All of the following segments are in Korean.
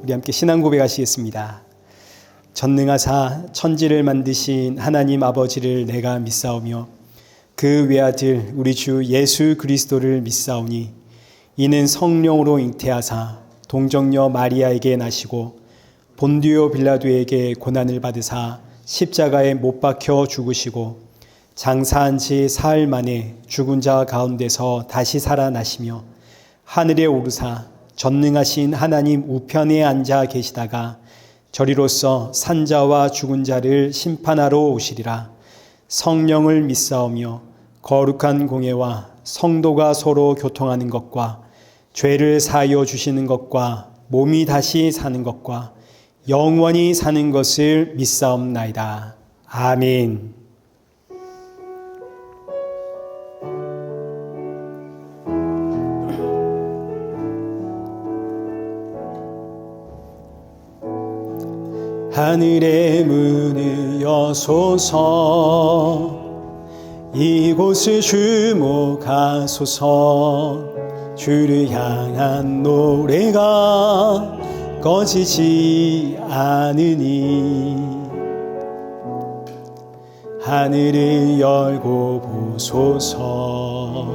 우리 함께 신앙 고백하시겠습니다. 전능하사 천지를 만드신 하나님 아버지를 내가 믿사오며 그 외아들 우리 주 예수 그리스도를 믿사오니 이는 성령으로 잉태하사 동정녀 마리아에게 나시고 본디오 빌라도에게 고난을 받으사 십자가에 못 박혀 죽으시고 장사한 지 사흘 만에 죽은 자 가운데서 다시 살아나시며 하늘에 오르사 전능하신 하나님 우편에 앉아 계시다가 저리로서 산자와 죽은 자를 심판하러 오시리라. 성령을 믿사오며 거룩한 공예와 성도가 서로 교통하는 것과 죄를 사하여 주시는 것과 몸이 다시 사는 것과 영원히 사는 것을 믿사옵나이다. 아멘. 하늘의 문을 여소서 이곳을 주목하소서 주를 향한 노래가 꺼지지 않으니 하늘을 열고 보소서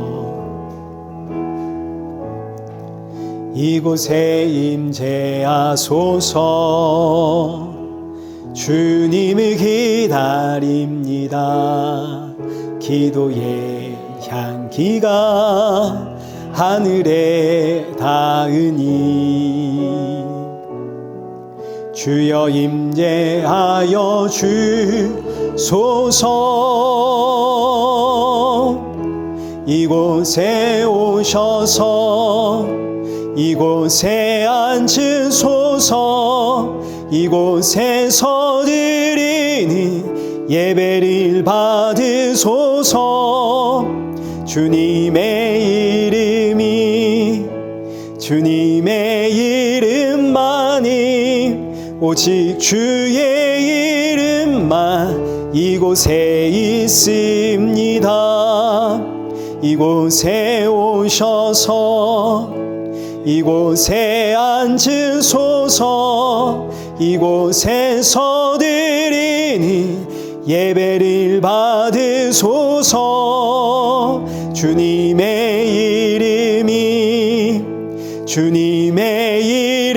이곳에 임재하소서 주님을 기다립니다. 기도의 향기가 하늘에 닿으니 주여 임재하여 주소서 이곳에 오셔서 이곳에 앉으소서 이곳에서 드리는 예배를 받으소서 주님의 이름만이 오직 주의 이름만 이곳에 있습니다. 이곳에 오셔서 이곳에 앉으소서 이곳에서 드리는 예배를 받으소서 주님의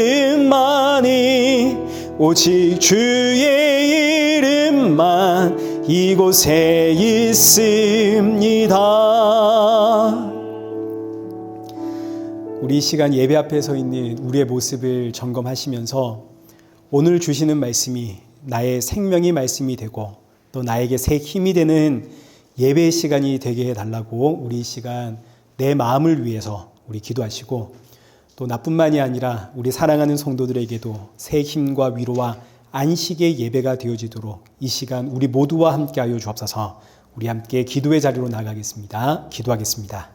이름만이 오직 주의 이름만 이곳에 있습니다. 우리 이 시간 예배 앞에 서 있는 우리의 모습을 점검하시면서 오늘 주시는 말씀이 나의 생명의 말씀이 되고 또 나에게 새 힘이 되는 예배의 시간이 되게 해달라고 우리 이 시간 내 마음을 위해서 우리 기도하시고 또 나뿐만이 아니라 우리 사랑하는 성도들에게도 새 힘과 위로와 안식의 예배가 되어지도록 이 시간 우리 모두와 함께하여 주옵소서. 우리 함께 기도의 자리로 나가겠습니다. 기도하겠습니다.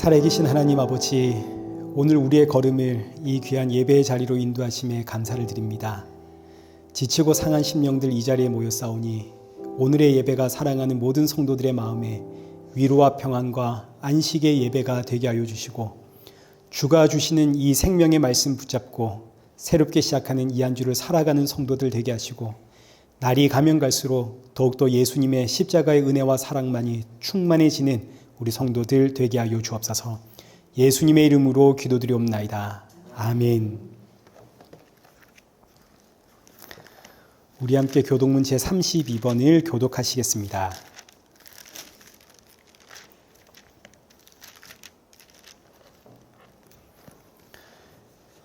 살아계신 하나님 아버지, 오늘 우리의 걸음을 이 귀한 예배의 자리로 인도하심에 감사를 드립니다. 지치고 상한 심령들 이 자리에 모였사오니 오늘의 예배가 사랑하는 모든 성도들의 마음에 위로와 평안과 안식의 예배가 되게 하여 주시고 주가 주시는 이 생명의 말씀 붙잡고 새롭게 시작하는 이 한 주를 살아가는 성도들 되게 하시고 날이 가면 갈수록 더욱더 예수님의 십자가의 은혜와 사랑만이 충만해지는 우리 성도들 되게 하여 주옵소서. 예수님의 이름으로 기도드리옵나이다. 아멘. 우리 함께 교독문 제32번을 교독하시겠습니다.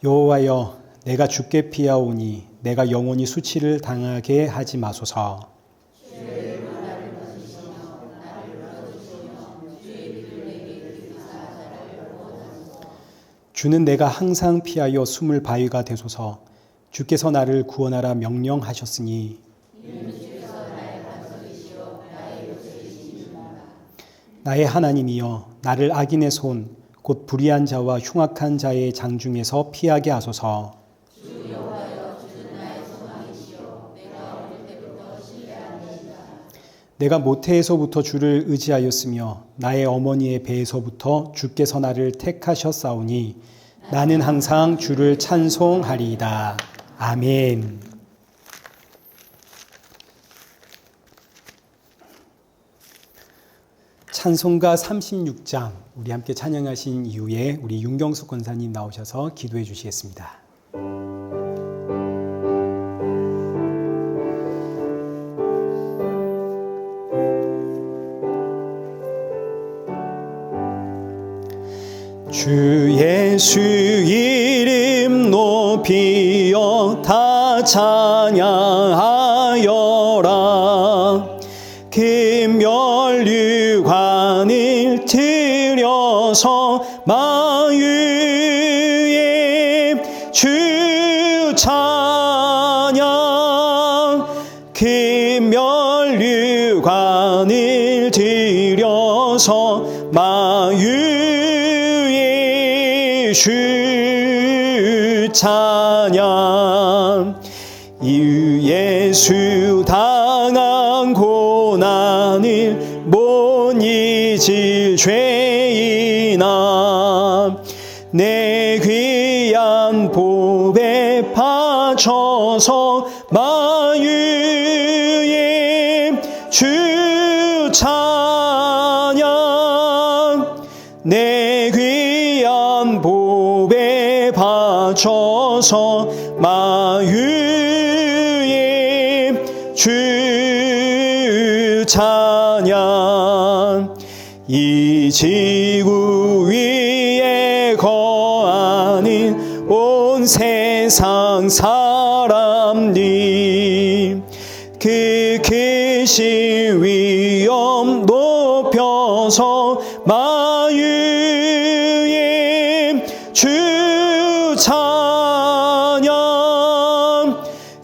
여호와여, 내가 죽게 피하오니 내가 영원히 수치를 당하게 하지 마소서. 주는 내가 항상 피하여 숨을 바위가 되소서. 주께서 나를 구원하라 명령하셨으니 나의 하나님이여 나를 악인의 손 곧 불의한 자와 흉악한 자의 장중에서 피하게 하소서. 내가 모태에서부터 주를 의지하였으며 나의 어머니의 배에서부터 주께서 나를 택하셨사오니 나는 항상 주를 찬송하리이다. 아멘. 찬송가 36장 우리 함께 찬양하신 이후에 우리 윤경숙 권사님 나오셔서 기도해 주시겠습니다. 주 예수 이름 높이어 다 찬양하여라. 금면류관을 들여서 마위에 주 찬양. 금면류관을 들여서 마위에 주 찬양. 이 예수 당한 고난을 못 잊을 죄인아 내 귀한 보배 바쳐서 마위에 주 찬양. 내 귀한 보배 바쳐서 마위에 주 찬양. 이 지구 위에 거하는 온 세상 사람들 그 크신 위엄 높여서 마위에 주 찬양.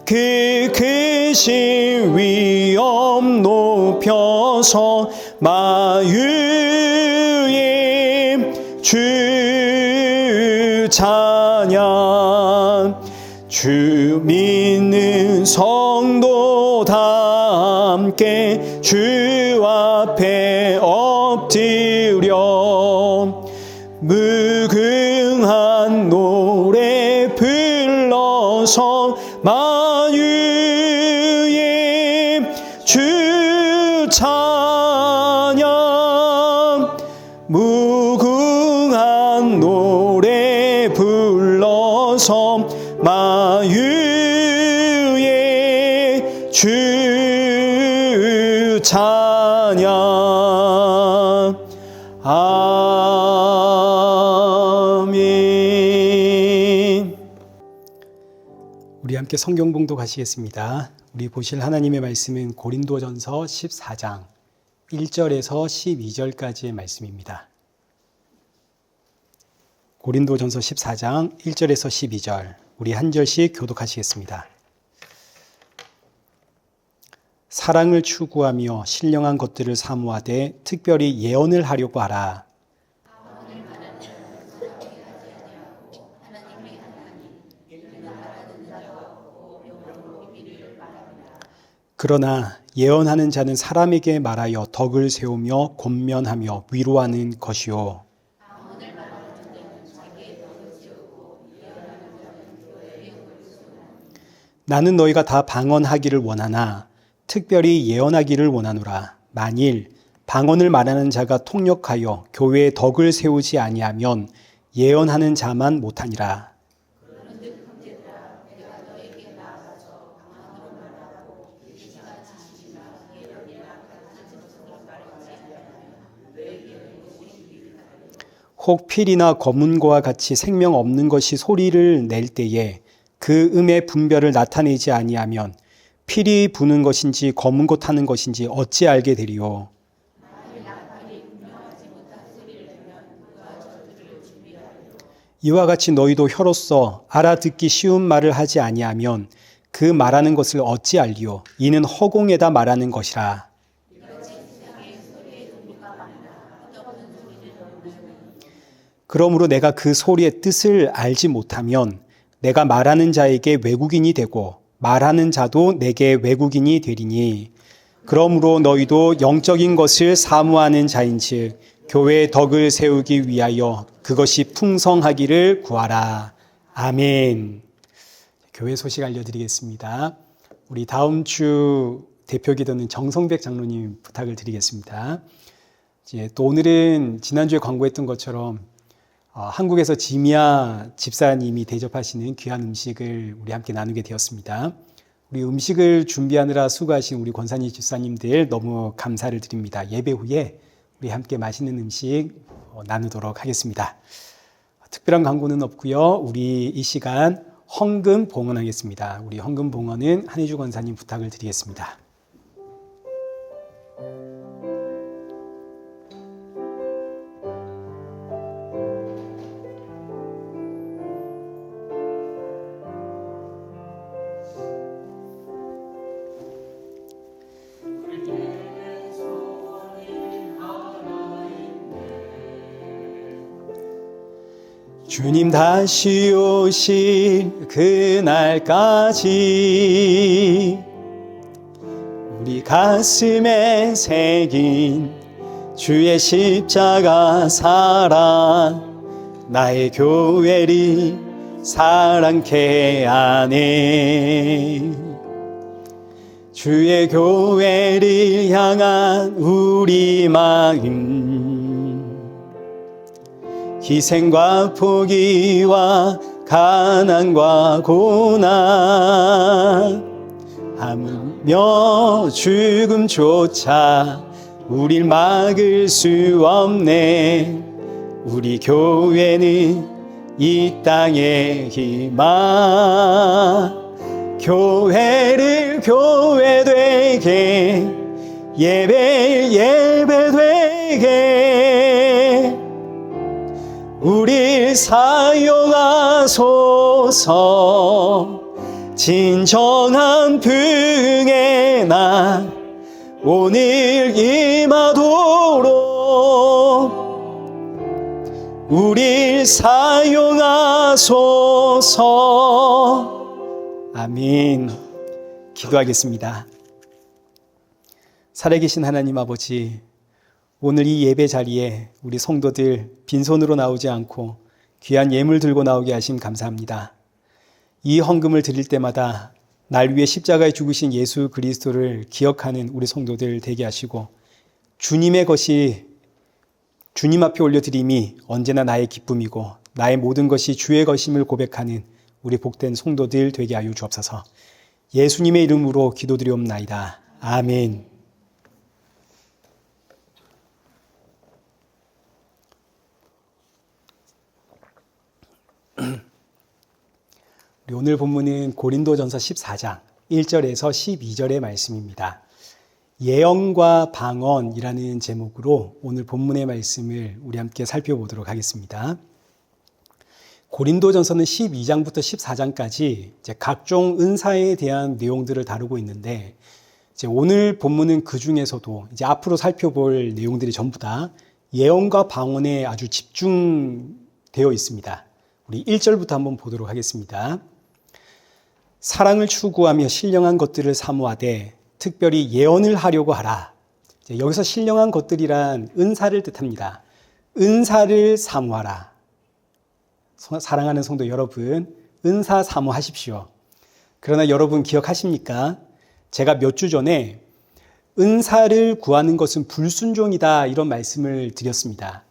그 크신 위엄 높여서 마위에 주 찬양. 주 믿는 성도 다 함께 주 앞에 엎드려 무궁한 노래 불러서 마위에 주 찬양. 무궁한 노래 불러서 마위에 주 찬양. 아멘. 우리 함께 성경 봉독하시겠습니다. 우리 보실 하나님의 말씀은 고린도전서 14장 1절에서 12절까지의 말씀입니다. 고린도전서 14장 1절에서 12절 우리 한 절씩 교독하시겠습니다. 사랑을 추구하며 신령한 것들을 사모하되 특별히 예언을 하려고 하라. 그러나 예언하는 자는 사람에게 말하여 덕을 세우며 권면하며 위로하는 것이요. 나는 너희가 다 방언하기를 원하나 특별히 예언하기를 원하노라. 만일 방언을 말하는 자가 통역하여 교회에 덕을 세우지 아니하면 예언하는 자만 못하니라. 혹 필이나 검은고와 같이 생명 없는 것이 소리를 낼 때에 그 음의 분별을 나타내지 아니하면 필이 부는 것인지 검은 것 하는 것인지 어찌 알게 되리요. 이와 같이 너희도 혀로서 알아듣기 쉬운 말을 하지 아니하면 그 말하는 것을 어찌 알리요. 이는 허공에다 말하는 것이라. 그러므로 내가 그 소리의 뜻을 알지 못하면 내가 말하는 자에게 외국인이 되고 말하는 자도 내게 외국인이 되리니 그러므로 너희도 영적인 것을 사모하는 자인즉 교회의 덕을 세우기 위하여 그것이 풍성하기를 구하라. 아멘. 교회 소식 알려드리겠습니다. 우리 다음 주 대표 기도는 정성백 장로님 부탁을 드리겠습니다. 또 오늘은 지난주에 광고했던 것처럼 한국에서 지미아 집사님이 대접하시는 귀한 음식을 우리 함께 나누게 되었습니다. 우리 음식을 준비하느라 수고하신 우리 권사님 집사님들 너무 감사를 드립니다. 예배 후에 우리 함께 맛있는 음식 나누도록 하겠습니다. 특별한 광고는 없고요. 우리 이 시간 헌금 봉헌하겠습니다. 우리 헌금 봉헌은 한혜주 권사님 부탁을 드리겠습니다. 주님 다시 오실 그날까지 우리 가슴에 새긴 주의 십자가 사랑 나의 교회를 사랑케 하네. 주의 교회를 향한 우리 마음 희생과 포기와 가난과 고난 하물며 죽음조차 우릴 막을 수 없네. 우리 교회는 이 땅의 희망 교회를 교회 되게 예배 되게 우릴 사용하소서. 진정한 부흥의 날 오늘 임하도록 우릴 사용하소서. 아멘. 기도하겠습니다. 살아계신 하나님 아버지, 오늘 이 예배 자리에 우리 성도들 빈손으로 나오지 않고 귀한 예물 들고 나오게 하심 감사합니다. 이 헌금을 드릴 때마다 날 위해 십자가에 죽으신 예수 그리스도를 기억하는 우리 성도들 되게 하시고 주님의 것이 주님 앞에 올려드림이 언제나 나의 기쁨이고 나의 모든 것이 주의 것임을 고백하는 우리 복된 성도들 되게 하여 주옵소서. 예수님의 이름으로 기도드리옵나이다. 아멘. 우리 오늘 본문은 고린도전서 14장 1절에서 12절의 말씀입니다. 예언과 방언이라는 제목으로 오늘 본문의 말씀을 우리 함께 살펴보도록 하겠습니다. 고린도전서는 12장부터 14장까지 각종 은사에 대한 내용들을 다루고 있는데 오늘 본문은 그 중에서도 앞으로 살펴볼 내용들이 전부 다 예언과 방언에 아주 집중되어 있습니다. 우리 1절부터 한번 보도록 하겠습니다. 사랑을 추구하며 신령한 것들을 사모하되 특별히 예언을 하려고 하라. 여기서 신령한 것들이란 은사를 뜻합니다. 은사를 사모하라. 사랑하는 성도 여러분, 은사 사모하십시오. 그러나 여러분 기억하십니까? 제가 몇 주 전에 은사를 구하는 것은 불순종이다 이런 말씀을 드렸습니다.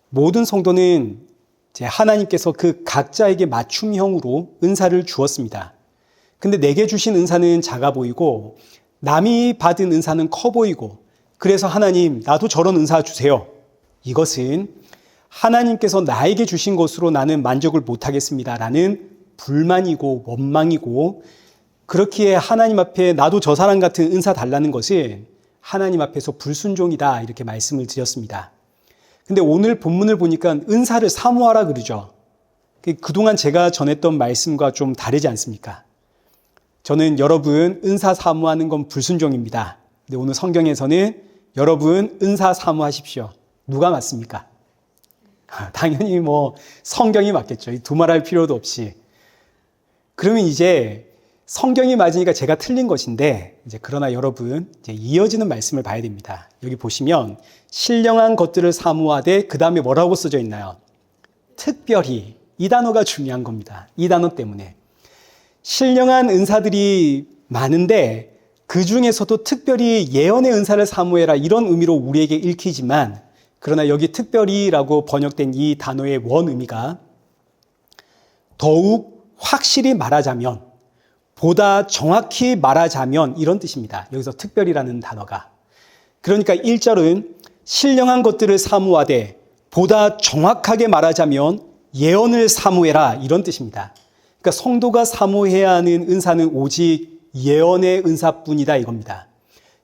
모든 성도는 하나님께서 그 각자에게 맞춤형으로 은사를 주었습니다. 근데 내게 주신 은사는 작아 보이고 남이 받은 은사는 커 보이고 그래서 하나님 나도 저런 은사 주세요. 이것은 하나님께서 나에게 주신 것으로 나는 만족을 못하겠습니다 라는 불만이고 원망이고 그렇기에 하나님 앞에 나도 저 사람 같은 은사 달라는 것은 하나님 앞에서 불순종이다 이렇게 말씀을 드렸습니다. 근데 오늘 본문을 보니까 은사를 사모하라 그러죠. 그동안 제가 전했던 말씀과 좀 다르지 않습니까? 저는 여러분 은사 사모하는 건 불순종입니다. 근데 오늘 성경에서는 여러분 은사 사모하십시오. 누가 맞습니까? 당연히 성경이 맞겠죠. 두말할 필요도 없이. 그러면 이제 성경이 맞으니까 제가 틀린 것인데 그러나 여러분 이제 이어지는 말씀을 봐야 됩니다. 여기 보시면 신령한 것들을 사모하되 그 다음에 뭐라고 써져 있나요? 특별히. 이 단어가 중요한 겁니다. 이 단어 때문에. 신령한 은사들이 많은데 그 중에서도 특별히 예언의 은사를 사모해라 이런 의미로 우리에게 읽히지만 그러나 여기 특별히라고 번역된 이 단어의 원 의미가 더욱 확실히 말하자면 보다 정확히 말하자면 이런 뜻입니다. 여기서 특별히라는 단어가. 그러니까 1절은 신령한 것들을 사모하되 보다 정확하게 말하자면 예언을 사모해라 이런 뜻입니다. 그러니까 성도가 사모해야 하는 은사는 오직 예언의 은사뿐이다 이겁니다.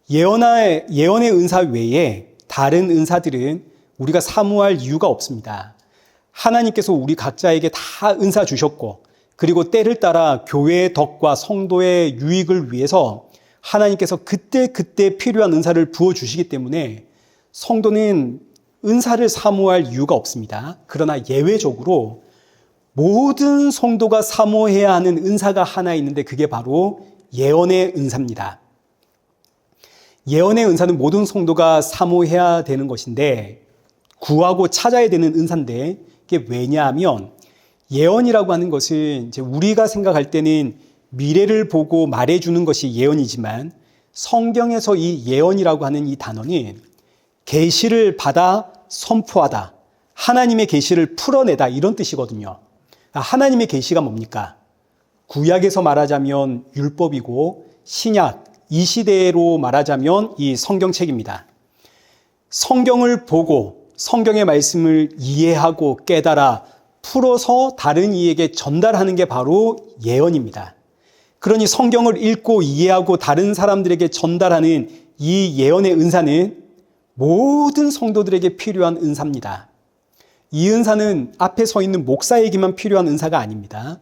예언의 은사 외에 다른 은사들은 우리가 사모할 이유가 없습니다. 하나님께서 우리 각자에게 다 은사 주셨고 그리고 때를 따라 교회의 덕과 성도의 유익을 위해서 하나님께서 그때 필요한 은사를 부어주시기 때문에 성도는 은사를 사모할 이유가 없습니다. 그러나 예외적으로 모든 성도가 사모해야 하는 은사가 하나 있는데 그게 바로 예언의 은사입니다. 예언의 은사는 모든 성도가 사모해야 되는 것인데 구하고 찾아야 되는 은사인데 이게 왜냐하면 예언이라고 하는 것은 이제 우리가 생각할 때는 미래를 보고 말해주는 것이 예언이지만 성경에서 이 예언이라고 하는 이 단어는 계시를 받아 선포하다, 하나님의 계시를 풀어내다 이런 뜻이거든요. 하나님의 계시가 뭡니까? 구약에서 말하자면 율법이고 신약, 이 시대로 말하자면 이 성경책입니다. 성경을 보고 성경의 말씀을 이해하고 깨달아 풀어서 다른 이에게 전달하는 게 바로 예언입니다. 그러니 성경을 읽고 이해하고 다른 사람들에게 전달하는 이 예언의 은사는 모든 성도들에게 필요한 은사입니다. 이 은사는 앞에 서 있는 목사에게만 필요한 은사가 아닙니다.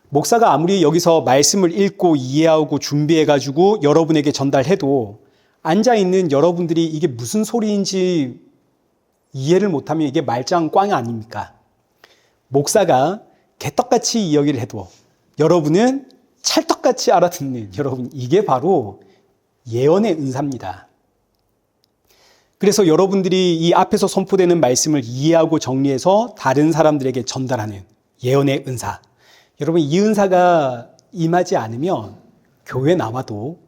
목사가 아무리 여기서 말씀을 읽고 이해하고 준비해가지고 여러분에게 전달해도 앉아있는 여러분들이 이게 무슨 소리인지 이해를 못하면 이게 말짱 꽝 아닙니까? 목사가 개떡같이 이야기를 해도 여러분은 찰떡같이 알아듣는 여러분, 이게 바로 예언의 은사입니다. 그래서 여러분들이 이 앞에서 선포되는 말씀을 이해하고 정리해서 다른 사람들에게 전달하는 예언의 은사. 여러분, 이 은사가 임하지 않으면 교회 나와도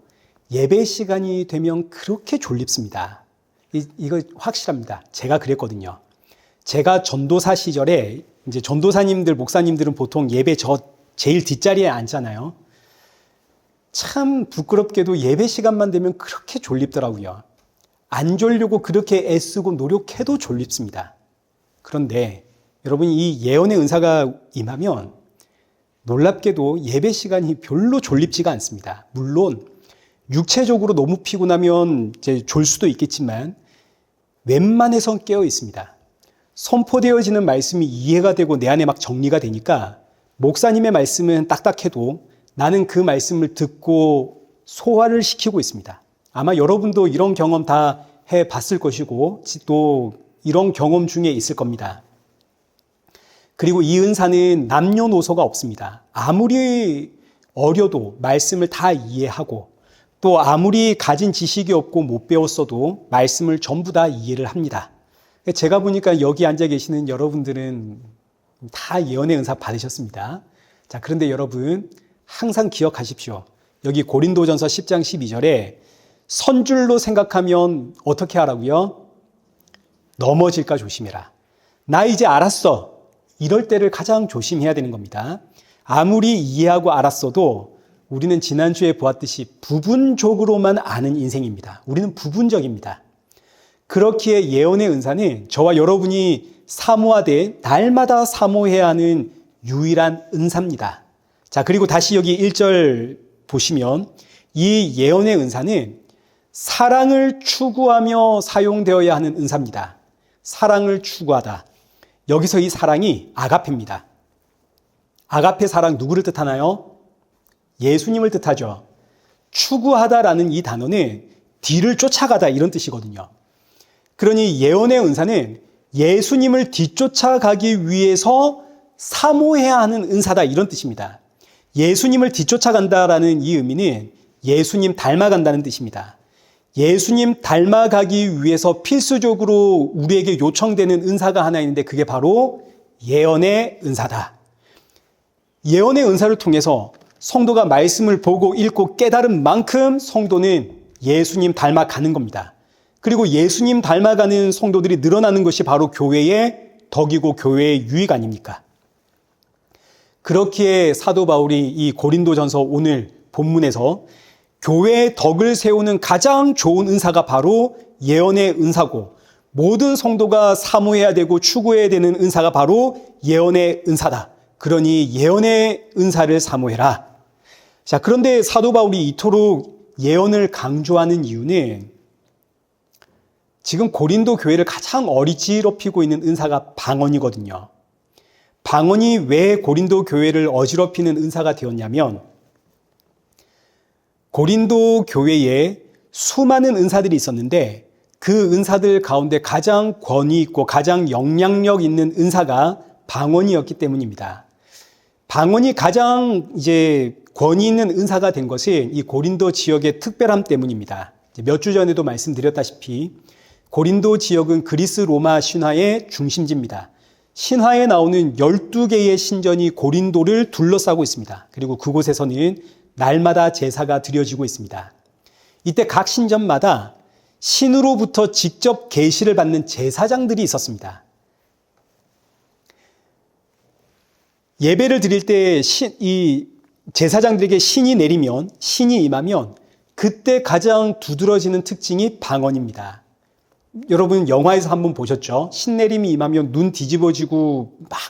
예배 시간이 되면 그렇게 졸립습니다. 이거 확실합니다. 제가 그랬거든요. 제가 전도사 시절에 이제 전도사님들, 목사님들은 보통 예배 제일 뒷자리에 앉잖아요. 참 부끄럽게도 예배 시간만 되면 그렇게 졸립더라고요. 안 졸려고 그렇게 애쓰고 노력해도 졸립습니다. 그런데 여러분, 이 예언의 은사가 임하면 놀랍게도 예배 시간이 별로 졸립지가 않습니다. 물론 육체적으로 너무 피곤하면 이제 졸 수도 있겠지만 웬만해선 깨어 있습니다. 선포되어지는 말씀이 이해가 되고 내 안에 막 정리가 되니까 목사님의 말씀은 딱딱해도 나는 그 말씀을 듣고 소화를 시키고 있습니다. 아마 여러분도 이런 경험 다 해봤을 것이고 또 이런 경험 중에 있을 겁니다. 그리고 이 은사는 남녀노소가 없습니다. 아무리 어려도 말씀을 다 이해하고 또 아무리 가진 지식이 없고 못 배웠어도 말씀을 전부 다 이해를 합니다. 제가 보니까 여기 앉아 계시는 여러분들은 다 예언의 은사 받으셨습니다. 자, 그런데 여러분 항상 기억하십시오. 여기 고린도전서 10장 12절에 선줄로 생각하면 어떻게 하라고요? 넘어질까 조심해라. 나 이제 알았어. 이럴 때를 가장 조심해야 되는 겁니다. 아무리 이해하고 알았어도 우리는 지난주에 보았듯이 부분적으로만 아는 인생입니다. 우리는 부분적입니다. 그렇기에 예언의 은사는 저와 여러분이 사모하되 날마다 사모해야 하는 유일한 은사입니다. 자, 그리고 다시 여기 1절 보시면 이 예언의 은사는 사랑을 추구하며 사용되어야 하는 은사입니다. 사랑을 추구하다. 여기서 이 사랑이 아가페입니다. 아가페 사랑 누구를 뜻하나요? 예수님을 뜻하죠. 추구하다라는 이 단어는 뒤를 쫓아가다 이런 뜻이거든요. 그러니 예언의 은사는 예수님을 뒤쫓아가기 위해서 사모해야 하는 은사다 이런 뜻입니다. 예수님을 뒤쫓아간다라는 이 의미는 예수님 닮아간다는 뜻입니다. 예수님 닮아가기 위해서 필수적으로 우리에게 요청되는 은사가 하나 있는데 그게 바로 예언의 은사다. 예언의 은사를 통해서 성도가 말씀을 보고 읽고 깨달은 만큼 성도는 예수님 닮아가는 겁니다. 그리고 예수님 닮아가는 성도들이 늘어나는 것이 바로 교회의 덕이고 교회의 유익 아닙니까? 그렇기에 사도 바울이 이 고린도전서 오늘 본문에서 교회의 덕을 세우는 가장 좋은 은사가 바로 예언의 은사고 모든 성도가 사모해야 되고 추구해야 되는 은사가 바로 예언의 은사다. 그러니 예언의 은사를 사모해라. 자, 그런데 사도 바울이 이토록 예언을 강조하는 이유는 지금 고린도 교회를 가장 어지럽히고 있는 은사가 방언이거든요. 방언이 왜 고린도 교회를 어지럽히는 은사가 되었냐면 고린도 교회에 수많은 은사들이 있었는데 그 은사들 가운데 가장 권위 있고 가장 영향력 있는 은사가 방언이었기 때문입니다. 방언이 가장 권위 있는 은사가 된 것은 이 고린도 지역의 특별함 때문입니다. 몇 주 전에도 말씀드렸다시피 고린도 지역은 그리스 로마 신화의 중심지입니다. 신화에 나오는 12개의 신전이 고린도를 둘러싸고 있습니다. 그리고 그곳에서는 날마다 제사가 드려지고 있습니다. 이때 각 신전마다 신으로부터 직접 계시를 받는 제사장들이 있었습니다. 예배를 드릴 때 이 제사장들에게 신이 내리면, 신이 임하면 그때 가장 두드러지는 특징이 방언입니다. 여러분 영화에서 한번 보셨죠? 신내림이 임하면 눈 뒤집어지고 막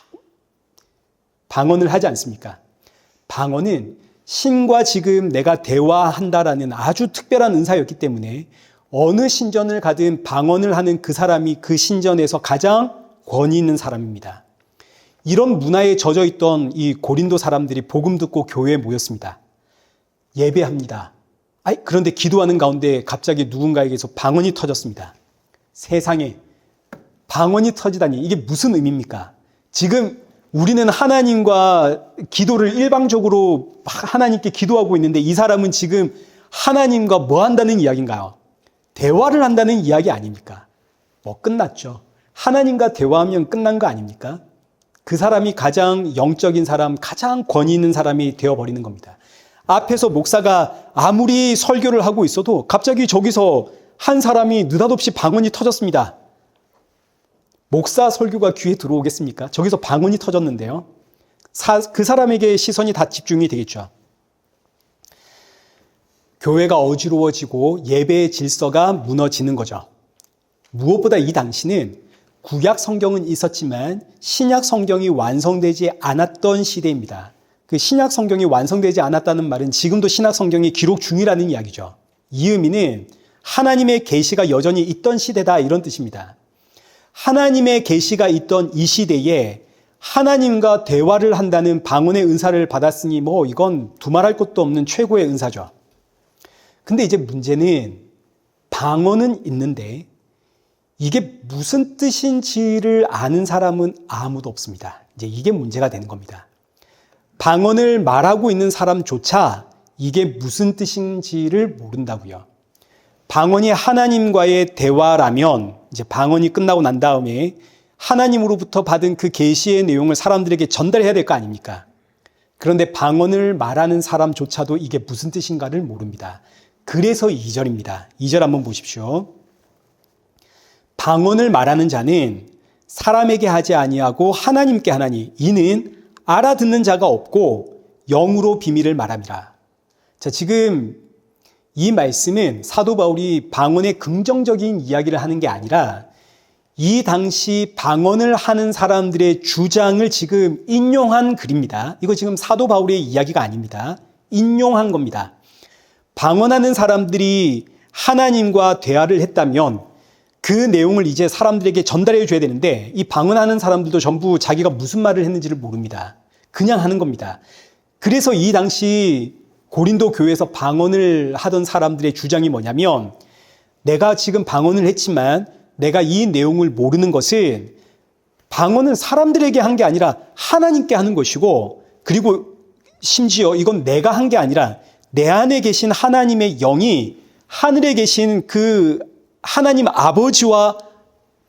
방언을 하지 않습니까? 방언은 신과 지금 내가 대화한다라는 아주 특별한 은사였기 때문에 어느 신전을 가든 방언을 하는 그 사람이 그 신전에서 가장 권위 있는 사람입니다. 이런 문화에 젖어 있던 이 고린도 사람들이 복음 듣고 교회에 모였습니다. 예배합니다. 그런데 기도하는 가운데 갑자기 누군가에게서 방언이 터졌습니다. 세상에 방언이 터지다니 이게 무슨 의미입니까? 지금 우리는 하나님과 기도를 일방적으로 하나님께 기도하고 있는데 이 사람은 지금 하나님과 뭐 한다는 이야기인가요? 대화를 한다는 이야기 아닙니까? 끝났죠. 하나님과 대화하면 끝난 거 아닙니까? 그 사람이 가장 영적인 사람, 가장 권위 있는 사람이 되어버리는 겁니다. 앞에서 목사가 아무리 설교를 하고 있어도 갑자기 저기서 한 사람이 느닷없이 방언이 터졌습니다. 목사 설교가 귀에 들어오겠습니까? 저기서 방언이 터졌는데요. 그 사람에게 시선이 다 집중이 되겠죠. 교회가 어지러워지고 예배의 질서가 무너지는 거죠. 무엇보다 이 당시는 구약 성경은 있었지만 신약 성경이 완성되지 않았던 시대입니다. 그 신약 성경이 완성되지 않았다는 말은 지금도 신약 성경이 기록 중이라는 이야기죠. 이 의미는 하나님의 계시가 여전히 있던 시대다 이런 뜻입니다. 하나님의 계시가 있던 이 시대에 하나님과 대화를 한다는 방언의 은사를 받았으니 이건 두말할 것도 없는 최고의 은사죠. 근데 이제 문제는 방언은 있는데 이게 무슨 뜻인지를 아는 사람은 아무도 없습니다. 이제 이게 문제가 되는 겁니다. 방언을 말하고 있는 사람조차 이게 무슨 뜻인지를 모른다고요. 방언이 하나님과의 대화라면 이제 방언이 끝나고 난 다음에 하나님으로부터 받은 그 계시의 내용을 사람들에게 전달해야 될 거 아닙니까? 그런데 방언을 말하는 사람조차도 이게 무슨 뜻인가를 모릅니다. 그래서 2절입니다. 2절 한번 보십시오. 방언을 말하는 자는 사람에게 하지 아니하고 하나님께 하나니 이는 알아듣는 자가 없고 영으로 비밀을 말함이라. 자, 지금 이 말씀은 사도 바울이 방언의 긍정적인 이야기를 하는 게 아니라 이 당시 방언을 하는 사람들의 주장을 지금 인용한 글입니다. 이거 지금 사도 바울의 이야기가 아닙니다. 인용한 겁니다. 방언하는 사람들이 하나님과 대화를 했다면 그 내용을 이제 사람들에게 전달해 줘야 되는데 이 방언하는 사람들도 전부 자기가 무슨 말을 했는지를 모릅니다. 그냥 하는 겁니다. 그래서 이 당시 고린도 교회에서 방언을 하던 사람들의 주장이 뭐냐면 내가 지금 방언을 했지만 내가 이 내용을 모르는 것은 방언은 사람들에게 한 게 아니라 하나님께 하는 것이고 그리고 심지어 이건 내가 한 게 아니라 내 안에 계신 하나님의 영이 하늘에 계신 그 하나님 아버지와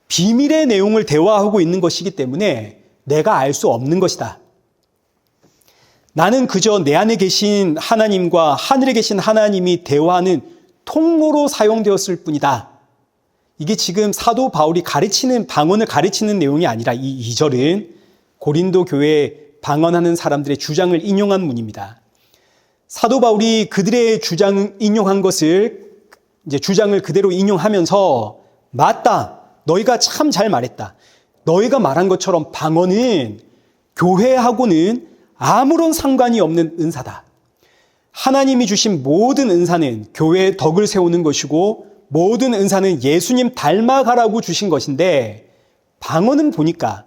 비밀의 내용을 대화하고 있는 것이기 때문에 내가 알 수 없는 것이다. 나는 그저 내 안에 계신 하나님과 하늘에 계신 하나님이 대화하는 통로로 사용되었을 뿐이다. 이게 지금 사도 바울이 가르치는 방언을 가르치는 내용이 아니라 이 2절은 고린도 교회에 방언하는 사람들의 주장을 인용한 문입니다. 사도 바울이 그들의 주장을 인용한 것을 이제 주장을 그대로 인용하면서 맞다. 너희가 참 잘 말했다. 너희가 말한 것처럼 방언은 교회하고는 아무런 상관이 없는 은사다. 하나님이 주신 모든 은사는 교회의 덕을 세우는 것이고 모든 은사는 예수님 닮아가라고 주신 것인데 방언은 보니까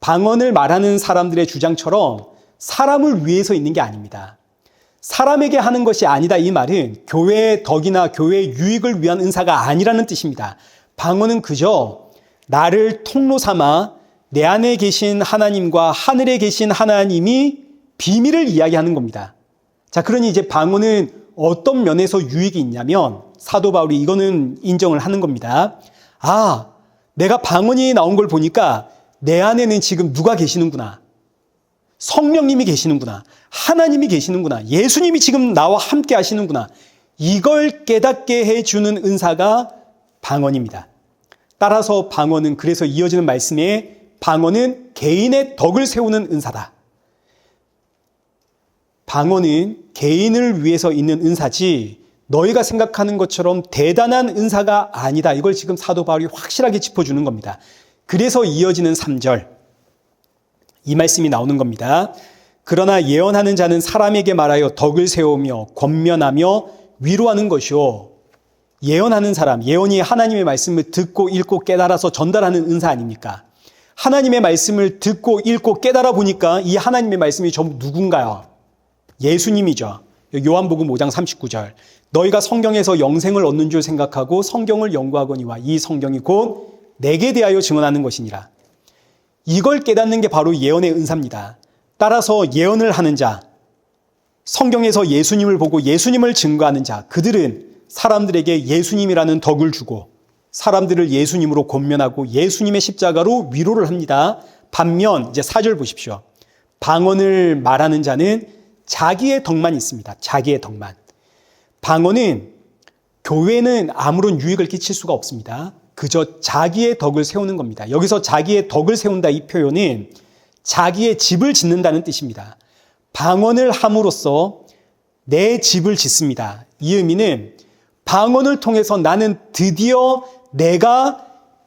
방언을 말하는 사람들의 주장처럼 사람을 위해서 있는 게 아닙니다. 사람에게 하는 것이 아니다 이 말은 교회의 덕이나 교회의 유익을 위한 은사가 아니라는 뜻입니다. 방언은 그저 나를 통로 삼아 내 안에 계신 하나님과 하늘에 계신 하나님이 비밀을 이야기하는 겁니다. 자, 그러니 이제 방언은 어떤 면에서 유익이 있냐면 사도 바울이 이거는 인정을 하는 겁니다. 아, 내가 방언이 나온 걸 보니까 내 안에는 지금 누가 계시는구나. 성령님이 계시는구나. 하나님이 계시는구나. 예수님이 지금 나와 함께 하시는구나. 이걸 깨닫게 해주는 은사가 방언입니다. 따라서 방언은 그래서 이어지는 말씀에 방언은 개인의 덕을 세우는 은사다. 방언은 개인을 위해서 있는 은사지 너희가 생각하는 것처럼 대단한 은사가 아니다. 이걸 지금 사도 바울이 확실하게 짚어주는 겁니다. 그래서 이어지는 3절 이 말씀이 나오는 겁니다. 그러나 예언하는 자는 사람에게 말하여 덕을 세우며 권면하며 위로하는 것이요. 예언하는 사람, 예언이 하나님의 말씀을 듣고 읽고 깨달아서 전달하는 은사 아닙니까? 하나님의 말씀을 듣고 읽고 깨달아 보니까 이 하나님의 말씀이 전부 누군가요? 예수님이죠. 요한복음 5장 39절 너희가 성경에서 영생을 얻는 줄 생각하고 성경을 연구하거니와 이 성경이 곧 내게 대하여 증언하는 것이니라. 이걸 깨닫는 게 바로 예언의 은사입니다. 따라서 예언을 하는 자, 성경에서 예수님을 보고 예수님을 증거하는 자, 그들은 사람들에게 예수님이라는 덕을 주고 사람들을 예수님으로 권면하고 예수님의 십자가로 위로를 합니다. 반면 이제 4절 보십시오. 방언을 말하는 자는 자기의 덕만 있습니다. 자기의 덕만. 방언은 교회는 아무런 유익을 끼칠 수가 없습니다. 그저 자기의 덕을 세우는 겁니다. 여기서 자기의 덕을 세운다 이 표현은 자기의 집을 짓는다는 뜻입니다. 방언을 함으로써 내 집을 짓습니다. 이 의미는 방언을 통해서 나는 드디어 내가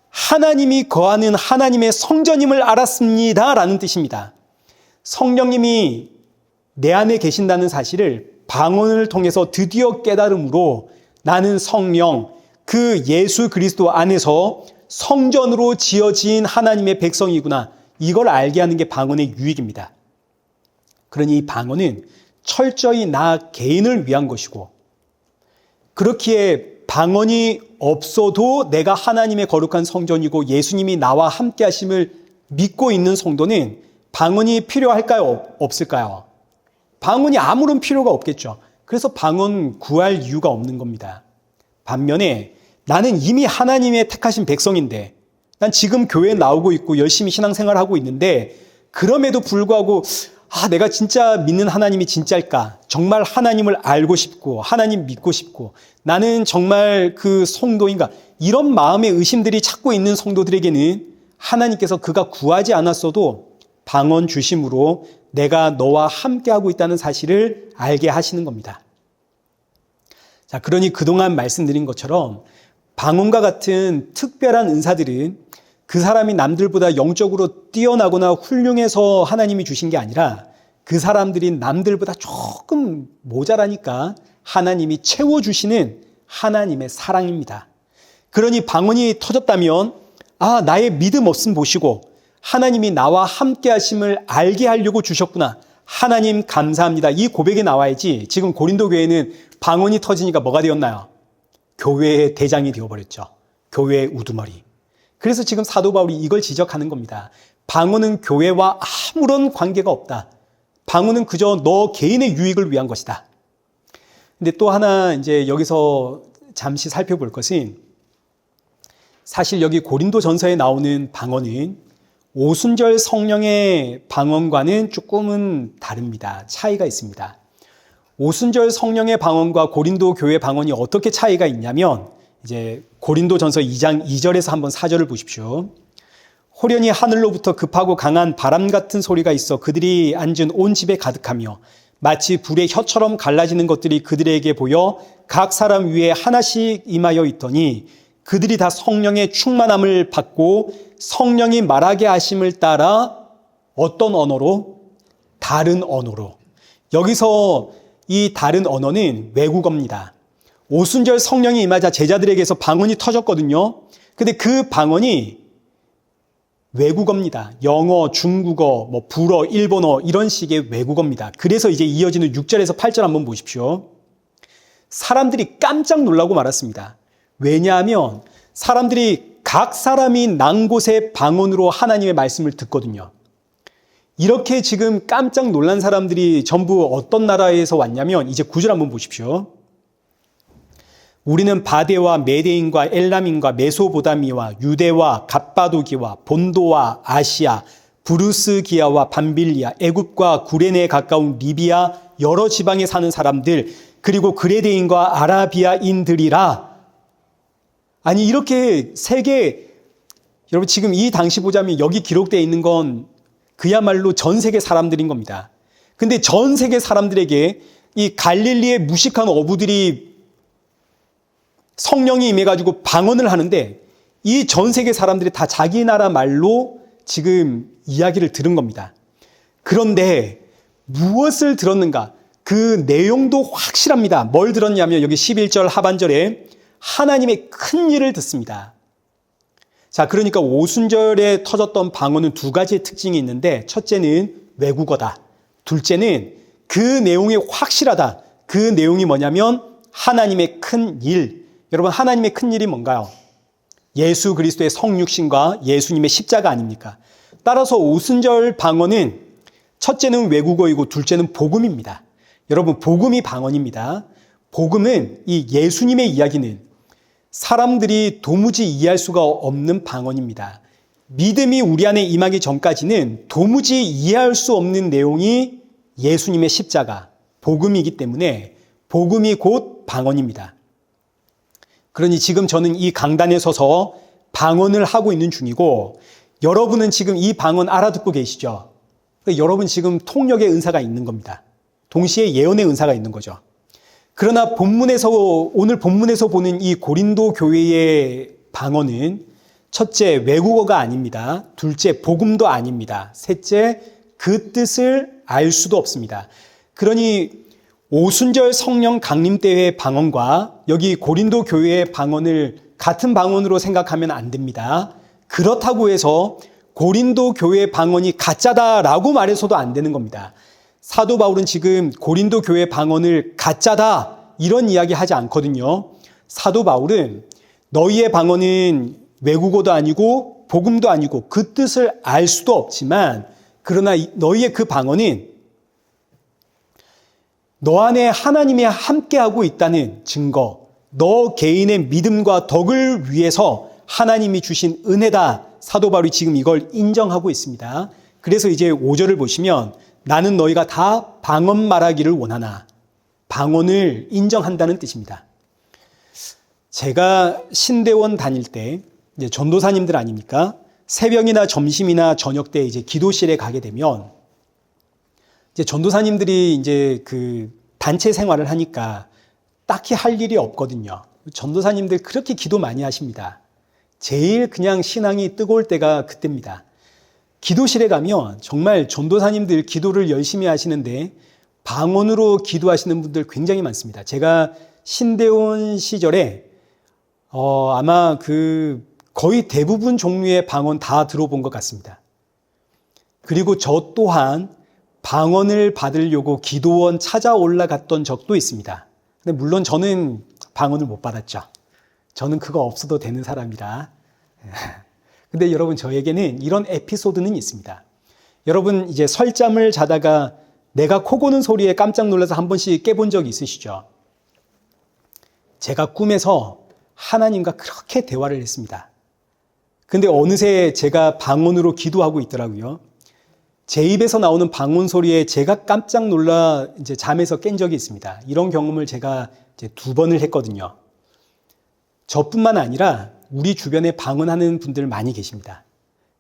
하나님이 거하는 하나님의 성전임을 알았습니다. 라는 뜻입니다. 성령님이 내 안에 계신다는 사실을 방언을 통해서 드디어 깨달음으로 나는 성령, 그 예수 그리스도 안에서 성전으로 지어진 하나님의 백성이구나. 이걸 알게 하는 게 방언의 유익입니다. 그러니 이 방언은 철저히 나 개인을 위한 것이고 그렇기에 방언이 없어도 내가 하나님의 거룩한 성전이고 예수님이 나와 함께 하심을 믿고 있는 성도는 방언이 필요할까요? 없을까요? 방언이 아무런 필요가 없겠죠. 그래서 방언 구할 이유가 없는 겁니다. 반면에 나는 이미 하나님의 택하신 백성인데 난 지금 교회에 나오고 있고 열심히 신앙생활하고 있는데 그럼에도 불구하고 내가 진짜 믿는 하나님이 진짜일까? 정말 하나님을 알고 싶고 하나님 믿고 싶고 나는 정말 그 성도인가? 이런 마음의 의심들이 찾고 있는 성도들에게는 하나님께서 그가 구하지 않았어도 방언 주심으로 내가 너와 함께하고 있다는 사실을 알게 하시는 겁니다. 자, 그러니 그동안 말씀드린 것처럼 방언과 같은 특별한 은사들은 그 사람이 남들보다 영적으로 뛰어나거나 훌륭해서 하나님이 주신 게 아니라 그 사람들이 남들보다 조금 모자라니까 하나님이 채워주시는 하나님의 사랑입니다. 그러니 방언이 터졌다면 나의 믿음 없음 보시고 하나님이 나와 함께 하심을 알게 하려고 주셨구나. 하나님 감사합니다. 이 고백이 나와야지. 지금 고린도 교회는 방언이 터지니까 뭐가 되었나요? 교회의 대장이 되어버렸죠. 교회의 우두머리. 그래서 지금 사도 바울이 이걸 지적하는 겁니다. 방언은 교회와 아무런 관계가 없다. 방언은 그저 너 개인의 유익을 위한 것이다. 근데 또 하나 이제 여기서 잠시 살펴볼 것은 사실 여기 고린도 전서에 나오는 방언은 오순절 성령의 방언과는 조금은 다릅니다. 차이가 있습니다. 오순절 성령의 방언과 고린도 교회 방언이 어떻게 차이가 있냐면 이제 고린도 전서 2장 2절에서 한번 4절을 보십시오. 호련히 하늘로부터 급하고 강한 바람 같은 소리가 있어 그들이 앉은 온 집에 가득하며 마치 불의 혀처럼 갈라지는 것들이 그들에게 보여 각 사람 위에 하나씩 임하여 있더니 그들이 다 성령의 충만함을 받고 성령이 말하게 하심을 따라 어떤 언어로? 다른 언어로. 여기서 이 다른 언어는 외국어입니다. 오순절 성령이 임하자 제자들에게서 방언이 터졌거든요. 근데 그 방언이 외국어입니다. 영어, 중국어, 불어, 일본어 이런 식의 외국어입니다. 그래서 이제 이어지는 6절에서 8절 한번 보십시오. 사람들이 깜짝 놀라고 말았습니다. 왜냐하면 사람들이 각 사람이 난 곳의 방언으로 하나님의 말씀을 듣거든요. 이렇게 지금 깜짝 놀란 사람들이 전부 어떤 나라에서 왔냐면 이제 9절 한번 보십시오. 우리는 바데와 메데인과 엘람인과 메소보다미와 유대와 갑바도기와 본도와 아시아, 부르스기아와 밤빌리아, 애굽과 구레네에 가까운 리비아 여러 지방에 사는 사람들 그리고 그레데인과 아라비아인들이라. 아니 이렇게 세계 여러분 지금 이 당시 보자면 여기 기록되어 있는 건 그야말로 전 세계 사람들인 겁니다. 근데 전 세계 사람들에게 이 갈릴리의 무식한 어부들이 성령이 임해가지고 방언을 하는데 이 전 세계 사람들이 다 자기 나라 말로 지금 이야기를 들은 겁니다. 그런데 무엇을 들었는가? 그 내용도 확실합니다. 뭘 들었냐면 여기 11절 하반절에 하나님의 큰 일을 듣습니다. 자, 그러니까 오순절에 터졌던 방언은 두 가지의 특징이 있는데 첫째는 외국어다. 둘째는 그 내용이 확실하다. 그 내용이 뭐냐면 하나님의 큰 일. 여러분 하나님의 큰 일이 뭔가요? 예수 그리스도의 성육신과 예수님의 십자가 아닙니까? 따라서 오순절 방언은 첫째는 외국어이고 둘째는 복음입니다. 여러분 복음이 방언입니다. 복음은 이 예수님의 이야기는 사람들이 도무지 이해할 수가 없는 방언입니다. 믿음이 우리 안에 임하기 전까지는 도무지 이해할 수 없는 내용이 예수님의 십자가, 복음이기 때문에 복음이 곧 방언입니다. 그러니 지금 저는 이 강단에 서서 방언을 하고 있는 중이고 여러분은 지금 이 방언 알아듣고 계시죠? 그러니까 여러분 지금 통역의 은사가 있는 겁니다. 동시에 예언의 은사가 있는 거죠. 그러나 오늘 본문에서 보는 이 고린도 교회의 방언은 첫째, 외국어가 아닙니다. 둘째, 복음도 아닙니다. 셋째, 그 뜻을 알 수도 없습니다. 그러니 오순절 성령 강림 때의 방언과 여기 고린도 교회의 방언을 같은 방언으로 생각하면 안 됩니다. 그렇다고 해서 고린도 교회의 방언이 가짜다라고 말해서도 안 되는 겁니다. 사도 바울은 지금 고린도 교회 방언을 가짜다 이런 이야기 하지 않거든요. 사도 바울은 너희의 방언은 외국어도 아니고 복음도 아니고 그 뜻을 알 수도 없지만 그러나 너희의 그 방언은 너 안에 하나님이 함께하고 있다는 증거, 너 개인의 믿음과 덕을 위해서 하나님이 주신 은혜다. 사도 바울이 지금 이걸 인정하고 있습니다. 그래서 이제 5절을 보시면 나는 너희가 다 방언 말하기를 원하나 방언을 인정한다는 뜻입니다. 제가 신대원 다닐 때 이제 전도사님들 아닙니까? 새벽이나 점심이나 저녁 때 이제 기도실에 가게 되면 이제 전도사님들이 이제 그 단체 생활을 하니까 딱히 할 일이 없거든요. 전도사님들 그렇게 기도 많이 하십니다. 제일 그냥 신앙이 뜨거울 때가 그때입니다. 기도실에 가면 정말 전도사님들 기도를 열심히 하시는데 방언으로 기도하시는 분들 굉장히 많습니다. 제가 신대원 시절에 아마 거의 대부분 종류의 방언 다 들어본 것 같습니다. 그리고 저 또한 방언을 받으려고 기도원 찾아 올라갔던 적도 있습니다. 근데 물론 저는 방언을 못 받았죠. 저는 그거 없어도 되는 사람이라. 근데 여러분, 저에게는 이런 에피소드는 있습니다. 여러분, 이제 설잠을 자다가 내가 코 고는 소리에 깜짝 놀라서 한 번씩 깨본 적이 있으시죠? 제가 꿈에서 하나님과 그렇게 대화를 했습니다. 근데 어느새 제가 방언으로 기도하고 있더라고요. 제 입에서 나오는 방언 소리에 제가 깜짝 놀라 이제 잠에서 깬 적이 있습니다. 이런 경험을 제가 이제 2번을 했거든요. 저뿐만 아니라 우리 주변에 방언하는 분들 많이 계십니다.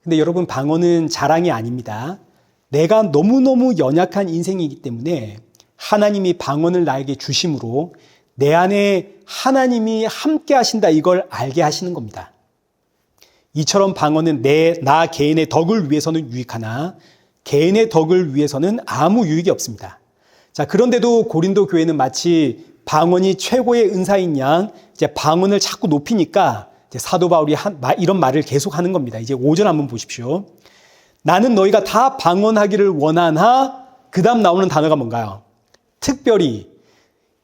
근데 여러분, 방언은 자랑이 아닙니다. 내가 너무너무 연약한 인생이기 때문에 하나님이 방언을 나에게 주심으로 내 안에 하나님이 함께 하신다, 이걸 알게 하시는 겁니다. 이처럼 방언은 나 개인의 덕을 위해서는 유익하나 개인의 덕을 위해서는 아무 유익이 없습니다. 자, 그런데도 고린도 교회는 마치 방언이 최고의 은사인 양 이제 방언을 자꾸 높이니까 이제 사도 바울이 이런 말을 계속 하는 겁니다. 이제 5절 한번 보십시오. 나는 너희가 다 방언하기를 원하나, 그 다음 나오는 단어가 뭔가요? 특별히.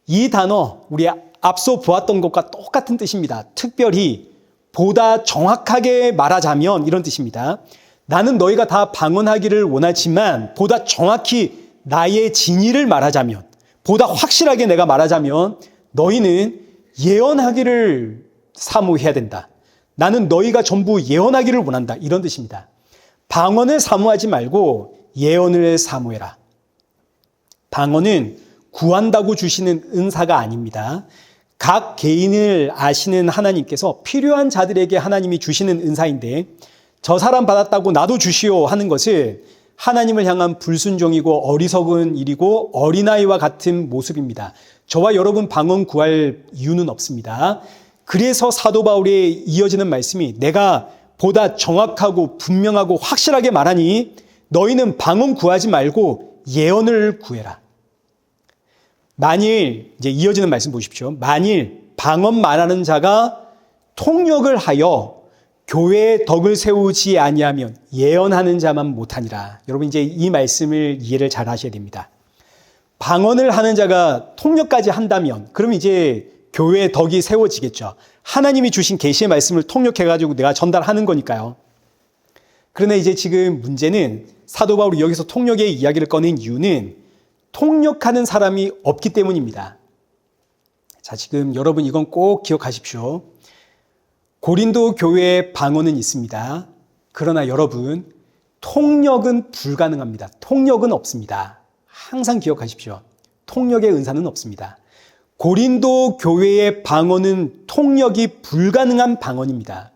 이 단어 우리 앞서 보았던 것과 똑같은 뜻입니다. 특별히, 보다 정확하게 말하자면 이런 뜻입니다. 나는 너희가 다 방언하기를 원하지만 보다 정확히 나의 진의를 말하자면, 보다 확실하게 내가 말하자면 너희는 예언하기를 사모해야 된다. 나는 너희가 전부 예언하기를 원한다. 이런 뜻입니다. 방언을 사모하지 말고 예언을 사모해라. 방언은 구한다고 주시는 은사가 아닙니다. 각 개인을 아시는 하나님께서 필요한 자들에게 하나님이 주시는 은사인데, 저 사람 받았다고 나도 주시오 하는 것을 하나님을 향한 불순종이고 어리석은 일이고 어린아이와 같은 모습입니다. 저와 여러분 방언 구할 이유는 없습니다. 그래서 사도 바울의 이어지는 말씀이, 내가 보다 정확하고 분명하고 확실하게 말하니 너희는 방언 구하지 말고 예언을 구해라. 만일, 이제 이어지는 말씀 보십시오. 만일 방언 말하는 자가 통역을 하여 교회의 덕을 세우지 아니하면 예언하는 자만 못하니라. 여러분, 이제 이 말씀을 이해를 잘 하셔야 됩니다. 방언을 하는 자가 통역까지 한다면 그럼 이제 교회의 덕이 세워지겠죠. 하나님이 주신 계시의 말씀을 통역해가지고 내가 전달하는 거니까요. 그러나 이제 지금 문제는 사도 바울이 여기서 통역의 이야기를 꺼낸 이유는 통역하는 사람이 없기 때문입니다. 자, 지금 여러분 이건 꼭 기억하십시오. 고린도 교회에 방언은 있습니다. 그러나 여러분, 통역은 불가능합니다. 통역은 없습니다. 항상 기억하십시오. 통역의 은사는 없습니다. 고린도 교회의 방언은 통역이 불가능한 방언입니다.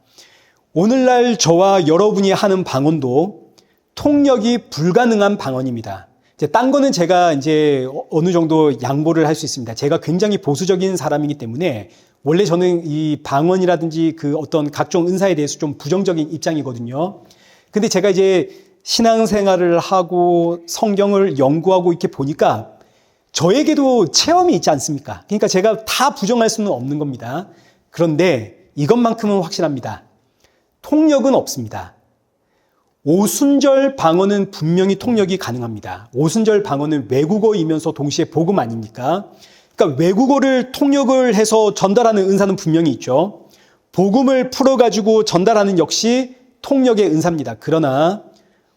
오늘날 저와 여러분이 하는 방언도 통역이 불가능한 방언입니다. 딴 거는 제가 이제 어느 정도 양보를 할 수 있습니다. 제가 굉장히 보수적인 사람이기 때문에 원래 저는 이 방언이라든지 그 어떤 각종 은사에 대해서 좀 부정적인 입장이거든요. 근데 제가 이제 신앙생활을 하고 성경을 연구하고 이렇게 보니까 저에게도 체험이 있지 않습니까? 그러니까 제가 다 부정할 수는 없는 겁니다. 그런데 이것만큼은 확실합니다. 통역은 없습니다. 오순절 방언은 분명히 통역이 가능합니다. 오순절 방언은 외국어이면서 동시에 복음 아닙니까? 그러니까 외국어를 통역을 해서 전달하는 은사는 분명히 있죠. 복음을 풀어가지고 전달하는 역시 통역의 은사입니다. 그러나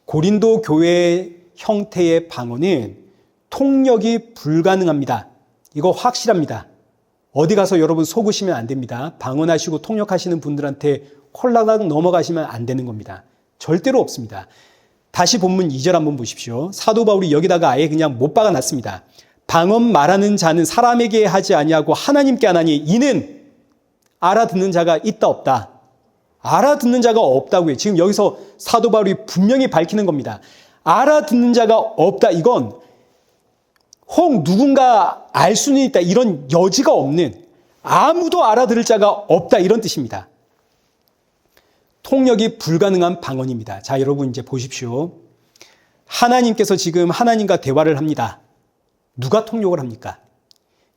고린도 교회 형태의 방언은 통역이 불가능합니다. 이거 확실합니다. 어디 가서 여러분 속으시면 안 됩니다. 방언하시고 통역하시는 분들한테 홀라당 넘어가시면 안 되는 겁니다. 절대로 없습니다. 다시 본문 2절 한번 보십시오. 사도 바울이 여기다가 아예 그냥 못 박아놨습니다. 방언 말하는 자는 사람에게 하지 아니하고 하나님께 하나니 이는 알아듣는 자가 있다 없다. 알아듣는 자가 없다고요. 지금 여기서 사도 바울이 분명히 밝히는 겁니다. 알아듣는 자가 없다. 이건 혹 누군가 알 수는 있다. 이런 여지가 없는, 아무도 알아들을 자가 없다. 이런 뜻입니다. 통역이 불가능한 방언입니다. 자, 여러분 이제 보십시오. 하나님께서 지금 하나님과 대화를 합니다. 누가 통역을 합니까?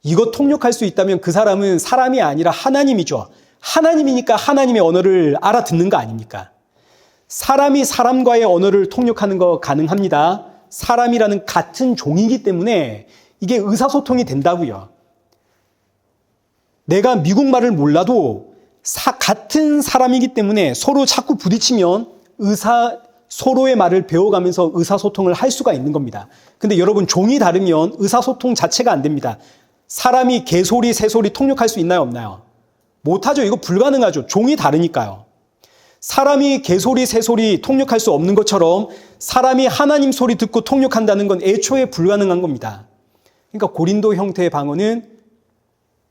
이거 통역할 수 있다면 그 사람은 사람이 아니라 하나님이죠. 하나님이니까 하나님의 언어를 알아듣는 거 아닙니까? 사람이 사람과의 언어를 통역하는 거 가능합니다. 사람이라는 같은 종이기 때문에 이게 의사소통이 된다고요. 내가 미국 말을 몰라도 같은 사람이기 때문에 서로 자꾸 부딪히면 서로의 말을 배워가면서 의사소통을 할 수가 있는 겁니다. 근데 여러분, 종이 다르면 의사소통 자체가 안 됩니다. 사람이 개소리, 새소리 통역할 수 있나요, 없나요? 못하죠. 이거 불가능하죠. 종이 다르니까요. 사람이 개소리, 새소리 통역할 수 없는 것처럼 사람이 하나님 소리 듣고 통역한다는 건 애초에 불가능한 겁니다. 그러니까 고린도 형태의 방언은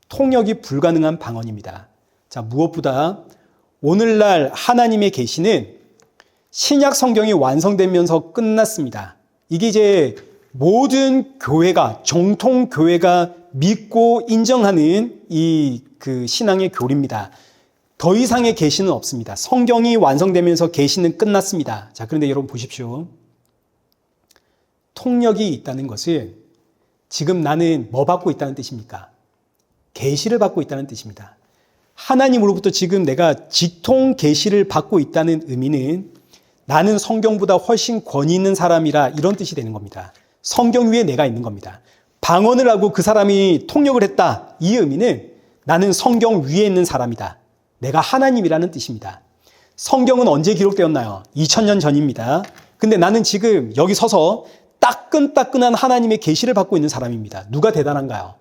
통역이 불가능한 방언입니다. 자, 무엇보다 오늘날 하나님의 계시는 신약 성경이 완성되면서 끝났습니다. 이게 이제 모든 교회가, 정통 교회가 믿고 인정하는 그 신앙의 교리입니다. 더 이상의 계시는 없습니다. 성경이 완성되면서 계시는 끝났습니다. 자, 그런데 여러분 보십시오. 통역이 있다는 것은 지금 나는 뭐 받고 있다는 뜻입니까? 계시를 받고 있다는 뜻입니다. 하나님으로부터 지금 내가 직통 계시를 받고 있다는 의미는 나는 성경보다 훨씬 권위 있는 사람이라 이런 뜻이 되는 겁니다. 성경 위에 내가 있는 겁니다. 방언을 하고 그 사람이 통역을 했다. 이 의미는 나는 성경 위에 있는 사람이다. 내가 하나님이라는 뜻입니다. 성경은 언제 기록되었나요? 2000년 전입니다. 근데 나는 지금 여기 서서 따끈따끈한 하나님의 계시를 받고 있는 사람입니다. 누가 대단한가요?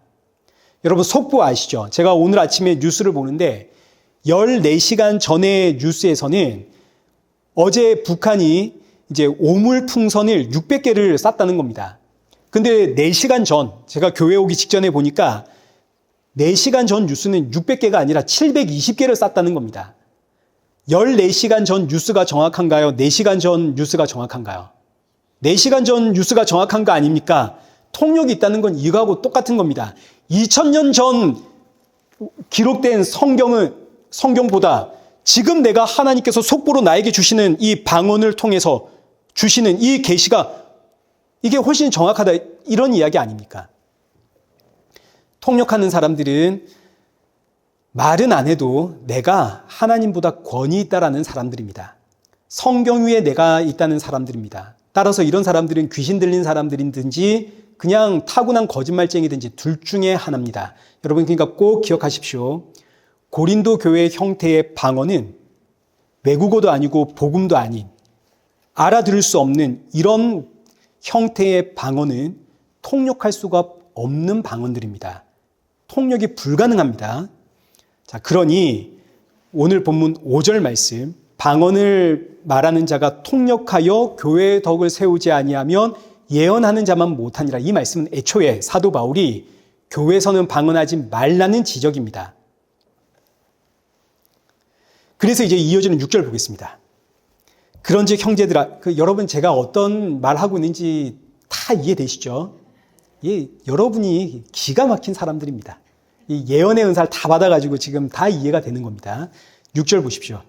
여러분 속보 아시죠? 제가 오늘 아침에 뉴스를 보는데 14시간 전의 뉴스에서는 어제 북한이 이제 오물풍선을 600개를 쐈다는 겁니다. 근데 4시간 전, 제가 교회 오기 직전에 보니까 4시간 전 뉴스는 600개가 아니라 720개를 쐈다는 겁니다. 14시간 전 뉴스가 정확한가요? 4시간 전 뉴스가 정확한가요? 4시간 전 뉴스가 정확한 거 아닙니까? 통역이 있다는 건 이거하고 똑같은 겁니다. 2000년 전 기록된 성경보다 지금 내가 하나님께서 속보로 나에게 주시는 이 방언을 통해서 주시는 이 계시가 이게 훨씬 정확하다, 이런 이야기 아닙니까? 통역하는 사람들은 말은 안 해도 내가 하나님보다 권위 있다라는 사람들입니다. 성경 위에 내가 있다는 사람들입니다. 따라서 이런 사람들은 귀신 들린 사람들이든지 그냥 타고난 거짓말쟁이든지 둘 중에 하나입니다. 여러분, 그러니까 꼭 기억하십시오. 고린도 교회의 형태의 방언은 외국어도 아니고 복음도 아닌, 알아들을 수 없는 이런 형태의 방언은 통역할 수가 없는 방언들입니다. 통역이 불가능합니다. 자, 그러니 오늘 본문 5절 말씀, 방언을 말하는 자가 통역하여 교회의 덕을 세우지 아니하면 예언하는 자만 못하니라. 이 말씀은 애초에 사도 바울이 교회에서는 방언하지 말라는 지적입니다. 그래서 이제 이어지는 6절 보겠습니다. 그런즉 형제들아, 여러분 제가 어떤 말하고 있는지 다 이해되시죠? 예, 여러분이 기가 막힌 사람들입니다. 이 예언의 은사를 다 받아가지고 지금 다 이해가 되는 겁니다. 6절 보십시오.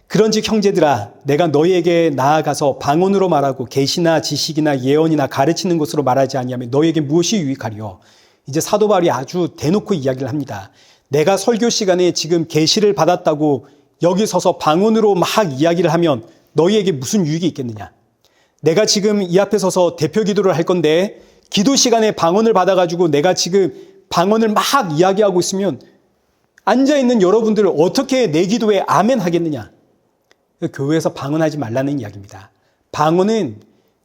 그런즉 형제들아, 내가 너희에게 나아가서 방언으로 말하고 계시나 지식이나 예언이나 가르치는 것으로 말하지 아니하면 너희에게 무엇이 유익하리요? 이제 사도 바울이 아주 대놓고 이야기를 합니다. 내가 설교 시간에 지금 계시를 받았다고 여기 서서 방언으로 막 이야기를 하면 너희에게 무슨 유익이 있겠느냐? 내가 지금 이 앞에 서서 대표 기도를 할 건데 기도 시간에 방언을 받아가지고 내가 지금 방언을 막 이야기하고 있으면 앉아있는 여러분들을 어떻게 내 기도에 아멘 하겠느냐? 교회에서 방언하지 말라는 이야기입니다. 방언은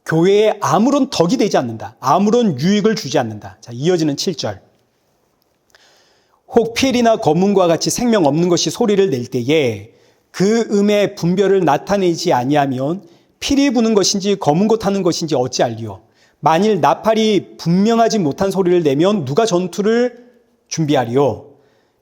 교회에 아무런 덕이 되지 않는다. 아무런 유익을 주지 않는다. 자, 이어지는 7절. 혹 필이나 검문과 같이 생명 없는 것이 소리를 낼 때에 그 음의 분별을 나타내지 아니하면 필이 부는 것인지 검은 것 하는 것인지 어찌 알리요? 만일 나팔이 분명하지 못한 소리를 내면 누가 전투를 준비하리요?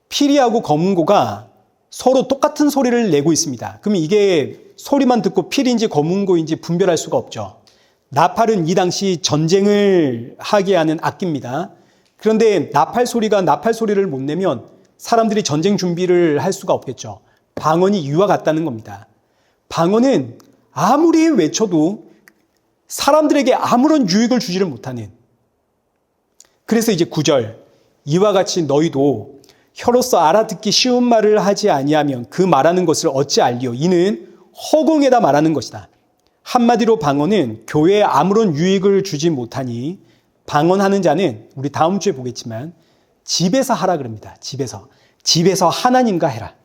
필이하고 검은고가 서로 똑같은 소리를 내고 있습니다. 그럼 이게 소리만 듣고 필인지 검은고인지 분별할 수가 없죠. 나팔은 이 당시 전쟁을 하게 하는 악기입니다. 그런데 나팔 소리가 나팔 소리를 못 내면 사람들이 전쟁 준비를 할 수가 없겠죠. 방언이 이와 같다는 겁니다. 방언은 아무리 외쳐도 사람들에게 아무런 유익을 주지를 못하는, 그래서 이제 9절, 이와 같이 너희도 혀로서 알아듣기 쉬운 말을 하지 아니하면 그 말하는 것을 어찌 알리오? 이는 허공에다 말하는 것이다. 한마디로 방언은 교회에 아무런 유익을 주지 못하니 방언하는 자는 우리 다음 주에 보겠지만 집에서 하라 그럽니다. 집에서 하나님과 해라.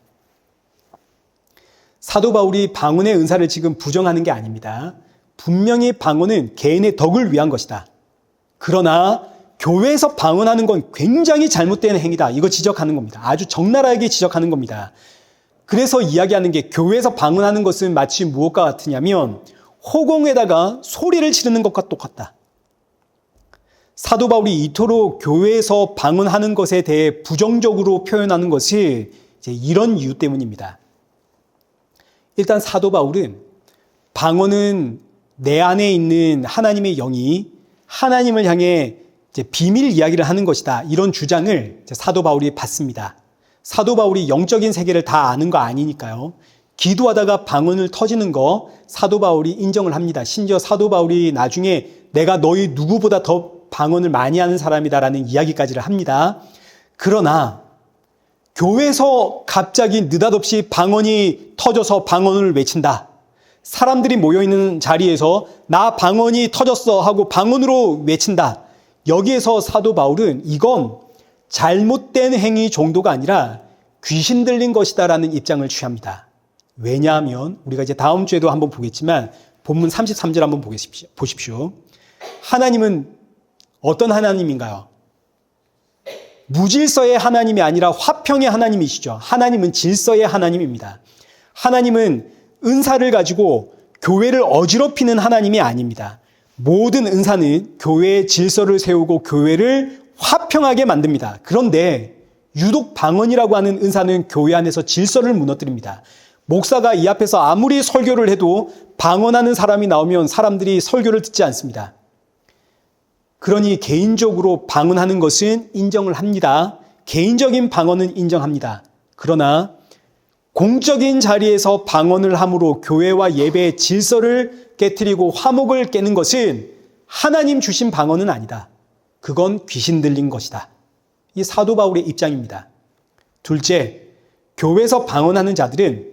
사도 바울이 방언의 은사를 지금 부정하는 게 아닙니다. 분명히 방언은 개인의 덕을 위한 것이다. 그러나 교회에서 방언하는 건 굉장히 잘못된 행위다. 이거 지적하는 겁니다. 아주 적나라하게 지적하는 겁니다. 그래서 이야기하는 게 교회에서 방언하는 것은 마치 무엇과 같으냐면 호공에다가 소리를 지르는 것과 똑같다. 사도 바울이 이토록 교회에서 방언하는 것에 대해 부정적으로 표현하는 것이 이제 이런 이유 때문입니다. 일단 사도 바울은 방언은 내 안에 있는 하나님의 영이 하나님을 향해 이제 비밀 이야기를 하는 것이다. 이런 주장을 사도 바울이 받습니다. 사도 바울이 영적인 세계를 다 아는 거 아니니까요. 기도하다가 방언을 터지는 거 사도 바울이 인정을 합니다. 심지어 사도 바울이 나중에 내가 너희 누구보다 더 방언을 많이 하는 사람이다라는 이야기까지를 합니다. 그러나 교회에서 갑자기 느닷없이 방언이 터져서 방언을 외친다. 사람들이 모여있는 자리에서 나 방언이 터졌어 하고 방언으로 외친다. 여기에서 사도 바울은 이건 잘못된 행위 정도가 아니라 귀신 들린 것이다라는 입장을 취합니다. 왜냐하면 우리가 이제 다음 주에도 한번 보겠지만 본문 33절 한번 보십시오. 하나님은 어떤 하나님인가요? 무질서의 하나님이 아니라 화평의 하나님이시죠. 하나님은 질서의 하나님입니다. 하나님은 은사를 가지고 교회를 어지럽히는 하나님이 아닙니다. 모든 은사는 교회의 질서를 세우고 교회를 화평하게 만듭니다. 그런데 유독 방언이라고 하는 은사는 교회 안에서 질서를 무너뜨립니다. 목사가 이 앞에서 아무리 설교를 해도 방언하는 사람이 나오면 사람들이 설교를 듣지 않습니다. 그러니 개인적으로 방언하는 것은 인정을 합니다. 개인적인 방언은 인정합니다. 그러나 공적인 자리에서 방언을 함으로 교회와 예배의 질서를 깨트리고 화목을 깨는 것은 하나님 주신 방언은 아니다. 그건 귀신 들린 것이다. 이 사도 바울의 입장입니다. 둘째, 교회에서 방언하는 자들은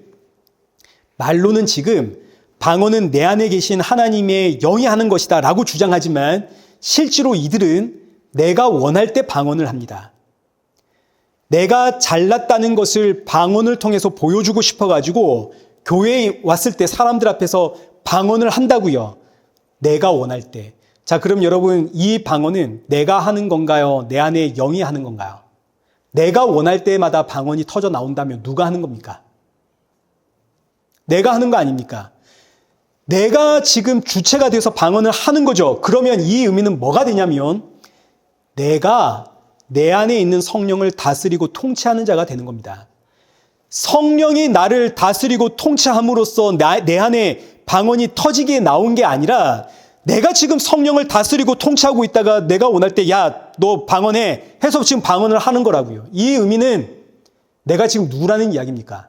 말로는 지금 방언은 내 안에 계신 하나님의 영이 하는 것이다 라고 주장하지만 실제로 이들은 내가 원할 때 방언을 합니다. 내가 잘났다는 것을 방언을 통해서 보여주고 싶어가지고 교회에 왔을 때 사람들 앞에서 방언을 한다고요. 내가 원할 때. 자, 그럼 여러분 이 방언은 내가 하는 건가요? 내 안에 영이 하는 건가요? 내가 원할 때마다 방언이 터져 나온다면 누가 하는 겁니까? 내가 하는 거 아닙니까? 내가 지금 주체가 돼서 방언을 하는 거죠. 그러면 이 의미는 뭐가 되냐면 내가 내 안에 있는 성령을 다스리고 통치하는 자가 되는 겁니다. 성령이 나를 다스리고 통치함으로써 내 안에 방언이 터지게 나온 게 아니라 내가 지금 성령을 다스리고 통치하고 있다가 내가 원할 때 야, 너 방언해 해서 지금 방언을 하는 거라고요. 이 의미는 내가 지금 누구라는 이야기입니까?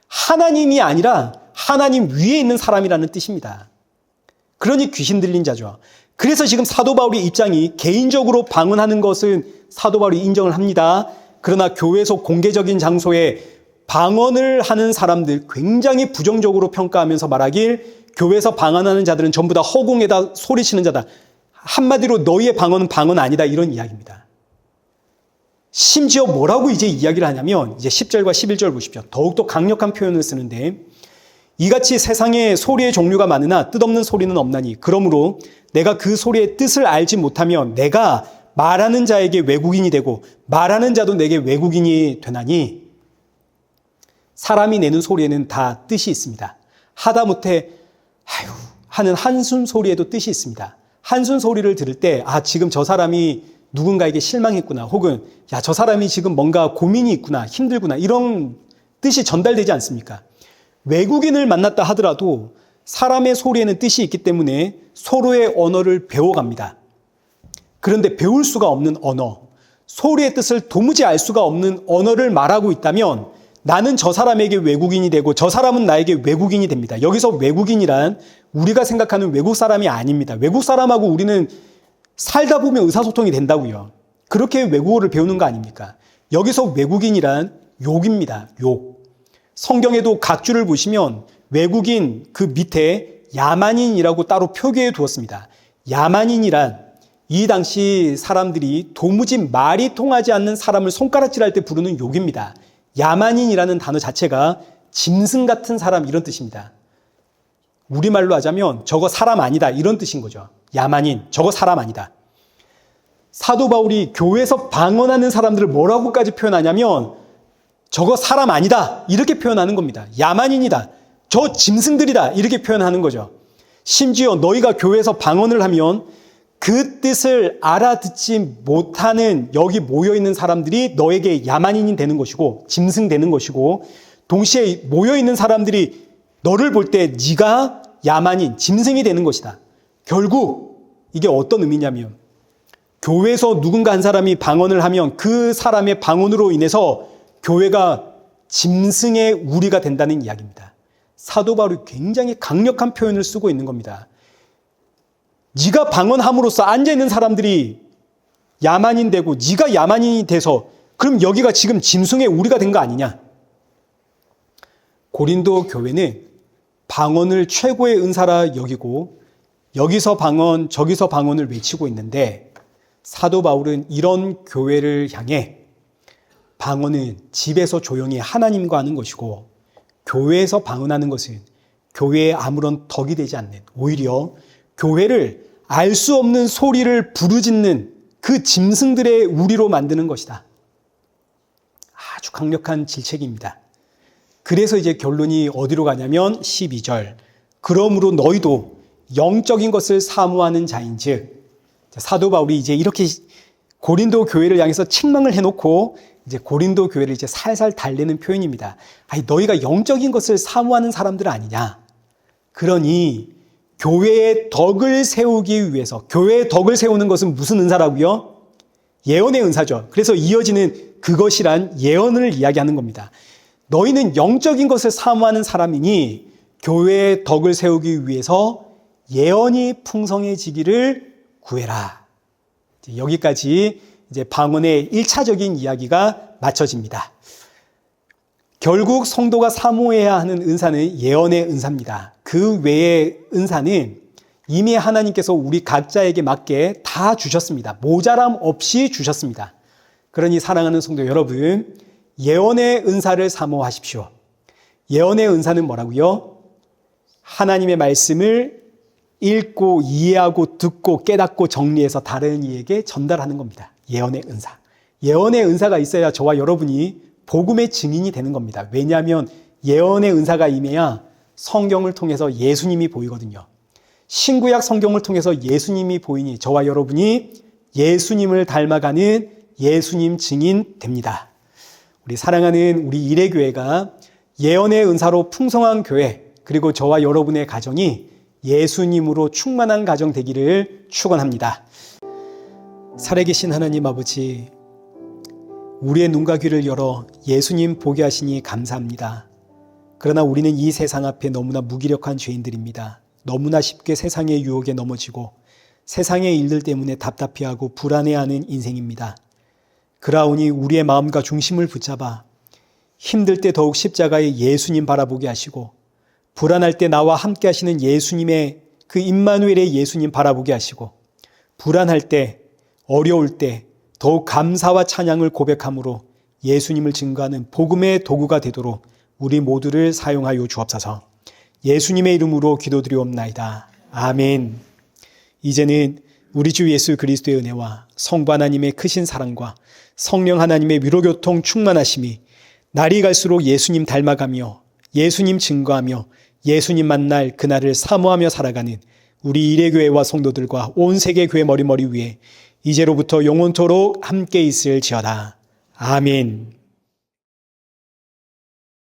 하나님이 아니라 하나님 위에 있는 사람이라는 뜻입니다. 그러니 귀신 들린 자죠. 그래서 지금 사도 바울의 입장이 개인적으로 방언하는 것은 사도 바울이 인정을 합니다. 그러나 교회에서 공개적인 장소에 방언을 하는 사람들 굉장히 부정적으로 평가하면서 말하길 교회에서 방언하는 자들은 전부 다 허공에다 소리치는 자다. 한마디로 너희의 방언은 방언 아니다 이런 이야기입니다. 심지어 뭐라고 이제 이야기를 하냐면 이제 10절과 11절 보십시오. 더욱더 강력한 표현을 쓰는데 이같이 세상에 소리의 종류가 많으나 뜻없는 소리는 없나니 그러므로 내가 그 소리의 뜻을 알지 못하면 내가 말하는 자에게 외국인이 되고 말하는 자도 내게 외국인이 되나니 사람이 내는 소리에는 다 뜻이 있습니다. 하다못해 아유 하는 한숨 소리에도 뜻이 있습니다. 한숨 소리를 들을 때 아 지금 저 사람이 누군가에게 실망했구나 혹은 야 저 사람이 지금 뭔가 고민이 있구나 힘들구나 이런 뜻이 전달되지 않습니까? 외국인을 만났다 하더라도 사람의 소리에는 뜻이 있기 때문에 서로의 언어를 배워갑니다. 그런데 배울 수가 없는 언어, 소리의 뜻을 도무지 알 수가 없는 언어를 말하고 있다면 나는 저 사람에게 외국인이 되고 저 사람은 나에게 외국인이 됩니다. 여기서 외국인이란 우리가 생각하는 외국 사람이 아닙니다. 외국 사람하고 우리는 살다 보면 의사소통이 된다고요. 그렇게 외국어를 배우는 거 아닙니까? 여기서 외국인이란 욕입니다. 욕. 성경에도 각주를 보시면 외국인 그 밑에 야만인이라고 따로 표기해 두었습니다. 야만인이란 이 당시 사람들이 도무지 말이 통하지 않는 사람을 손가락질할 때 부르는 욕입니다. 야만인이라는 단어 자체가 짐승 같은 사람 이런 뜻입니다. 우리말로 하자면 저거 사람 아니다 이런 뜻인 거죠. 야만인, 저거 사람 아니다. 사도 바울이 교회에서 방언하는 사람들을 뭐라고까지 표현하냐면 저거 사람 아니다 이렇게 표현하는 겁니다. 야만인이다, 저 짐승들이다 이렇게 표현하는 거죠. 심지어 너희가 교회에서 방언을 하면 그 뜻을 알아듣지 못하는 여기 모여있는 사람들이 너에게 야만인이 되는 것이고 짐승 되는 것이고, 동시에 모여있는 사람들이 너를 볼 때 네가 야만인, 짐승이 되는 것이다. 결국 이게 어떤 의미냐면 교회에서 누군가 한 사람이 방언을 하면 그 사람의 방언으로 인해서 교회가 짐승의 우리가 된다는 이야기입니다. 사도 바울이 굉장히 강력한 표현을 쓰고 있는 겁니다. 네가 방언함으로써 앉아있는 사람들이 야만인 되고 네가 야만인이 돼서 그럼 여기가 지금 짐승의 우리가 된 거 아니냐. 고린도 교회는 방언을 최고의 은사라 여기고 여기서 방언 저기서 방언을 외치고 있는데, 사도 바울은 이런 교회를 향해 방언은 집에서 조용히 하나님과 하는 것이고 교회에서 방언하는 것은 교회에 아무런 덕이 되지 않는, 오히려 교회를 알 수 없는 소리를 부르짖는 그 짐승들의 우리로 만드는 것이다. 아주 강력한 질책입니다. 그래서 이제 결론이 어디로 가냐면 12절. 그러므로 너희도 영적인 것을 사모하는 자인즉, 사도 바울이 이제 이렇게 고린도 교회를 향해서 책망을 해놓고 이제 고린도 교회를 이제 살살 달래는 표현입니다. 아니, 너희가 영적인 것을 사모하는 사람들 아니냐. 그러니 교회의 덕을 세우기 위해서, 교회의 덕을 세우는 것은 무슨 은사라고요? 예언의 은사죠. 그래서 이어지는 그것이란 예언을 이야기하는 겁니다. 너희는 영적인 것을 사모하는 사람이니 교회의 덕을 세우기 위해서 예언이 풍성해지기를 구해라. 여기까지 이제 방언의 1차적인 이야기가 마쳐집니다. 결국 성도가 사모해야 하는 은사는 예언의 은사입니다. 그 외의 은사는 이미 하나님께서 우리 각자에게 맞게 다 주셨습니다. 모자람 없이 주셨습니다. 그러니 사랑하는 성도 여러분, 예언의 은사를 사모하십시오. 예언의 은사는 뭐라고요? 하나님의 말씀을 읽고 이해하고 듣고 깨닫고 정리해서 다른 이에게 전달하는 겁니다. 예언의 은사. 예언의 은사가 있어야 저와 여러분이 복음의 증인이 되는 겁니다. 왜냐하면 예언의 은사가 임해야 성경을 통해서 예수님이 보이거든요. 신구약 성경을 통해서 예수님이 보이니 저와 여러분이 예수님을 닮아가는 예수님 증인 됩니다. 우리 사랑하는 우리 일회교회가 예언의 은사로 풍성한 교회, 그리고 저와 여러분의 가정이 예수님으로 충만한 가정 되기를 축원합니다. 살아계신 하나님 아버지, 우리의 눈과 귀를 열어 예수님 보게 하시니 감사합니다. 그러나 우리는 이 세상 앞에 너무나 무기력한 죄인들입니다. 너무나 쉽게 세상의 유혹에 넘어지고 세상의 일들 때문에 답답해하고 불안해하는 인생입니다. 그러하오니 우리의 마음과 중심을 붙잡아 힘들 때 더욱 십자가의 예수님 바라보게 하시고, 불안할 때 나와 함께 하시는 예수님의 그 임마누엘의 예수님 바라보게 하시고, 불안할 때 어려울 때 더욱 감사와 찬양을 고백함으로 예수님을 증거하는 복음의 도구가 되도록 우리 모두를 사용하여 주옵소서. 예수님의 이름으로 기도드리옵나이다. 아멘. 이제는 우리 주 예수 그리스도의 은혜와 성부 하나님의 크신 사랑과 성령 하나님의 위로교통 충만하심이 날이 갈수록 예수님 닮아가며 예수님 증거하며 예수님 만날 그날을 사모하며 살아가는 우리 일회교회와 성도들과 온 세계 교회 머리머리 위에 이제로부터 영원토록 함께 있을지어다. 아멘.